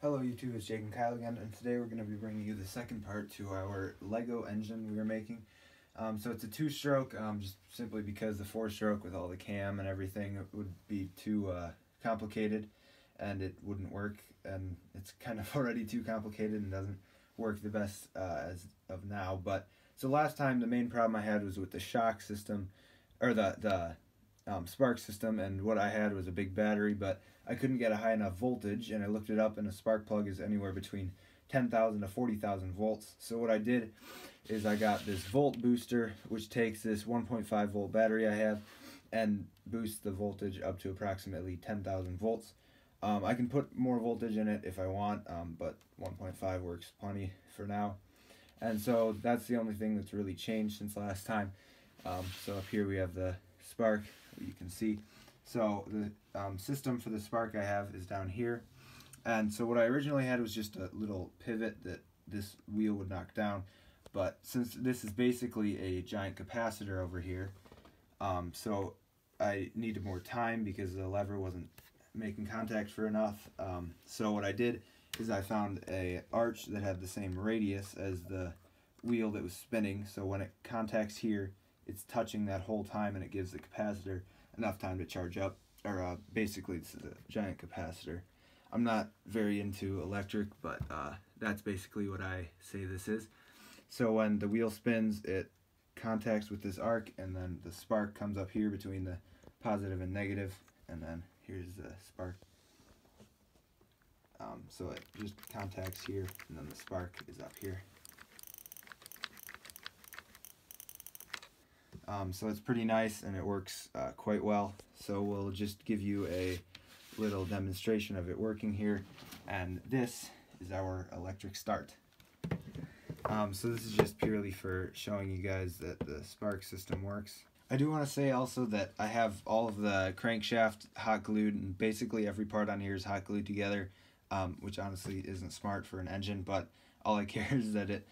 Hello YouTube, it's Jake and Kyle again, and today we're going to be bringing you the second part to our Lego engine we were making. So it's a two-stroke, just simply because the four-stroke with all the cam and everything would be too complicated and it wouldn't work, and it's kind of already too complicated and doesn't work the best as of now. But so last time the main problem I had was with the shock system, or the spark system, and what I had was a big battery, but I couldn't get a high enough voltage, and I looked it up, and a spark plug is anywhere between 10,000 to 40,000 volts. So what I did is I got this volt booster, which takes this 1.5 volt battery I have and boosts the voltage up to approximately 10,000 volts. I can put more voltage in it if I want, but 1.5 works plenty for now. And so that's the only thing that's really changed since last time. So up here we have the spark, you can see. So the system for the spark I have is down here. And so what I originally had was just a little pivot that this wheel would knock down. But since this is basically a giant capacitor over here, so I needed more time because the lever wasn't making contact for enough. So what I did is I found a arch that had the same radius as the wheel that was spinning. So when it contacts here, it's touching that whole time, and it gives the capacitor enough time to charge up, or basically it's a giant capacitor. I'm not very into electric, but that's basically what I say this is. So when the wheel spins, it contacts with this arc, and then the spark comes up here between the positive and negative, and then here's the spark. So it just contacts here, and then the spark is up here. So it's pretty nice, and it works quite well. So we'll just give you a little demonstration of it working here, and this is our electric start. So this is just purely for showing you guys that the spark system works. I do want to say also that I have all of the crankshaft hot glued, and basically every part on here is hot glued together, which honestly isn't smart for an engine, but all I care is that it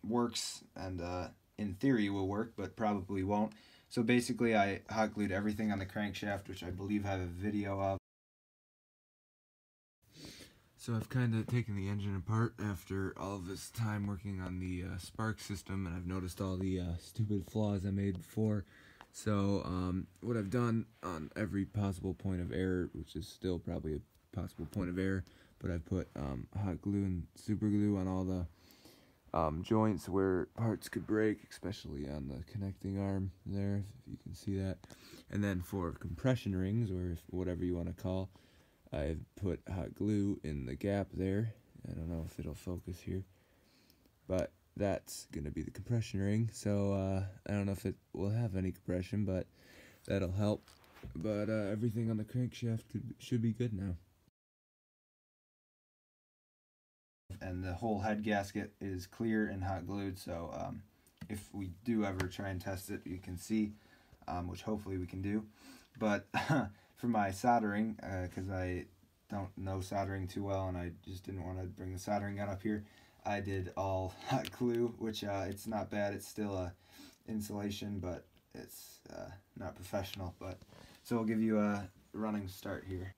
works, and in theory will work, but probably won't. So basically I hot glued everything on the crankshaft, which I believe I have a video of. So I've kind of taken the engine apart after all of this time working on the spark system, and I've noticed all the stupid flaws I made before. So what I've done on every possible point of error, which is still probably a possible point of error, but I've put hot glue and super glue on all the joints where parts could break, especially on the connecting arm there, if you can see that. And then for compression rings, or whatever you want to call, I've put hot glue in the gap there. I don't know if it'll focus here, but that's going to be the compression ring. So I don't know if it will have any compression, but that'll help. But everything on the crankshaft should be good now. And the whole head gasket is clear and hot glued, so if we do ever try and test it, you can see, which hopefully we can do. But for my soldering, because I don't know soldering too well, and I just didn't want to bring the soldering gun up here, I did all hot glue, which it's not bad. It's still insulation, but it's not professional. But so I'll give you a running start here.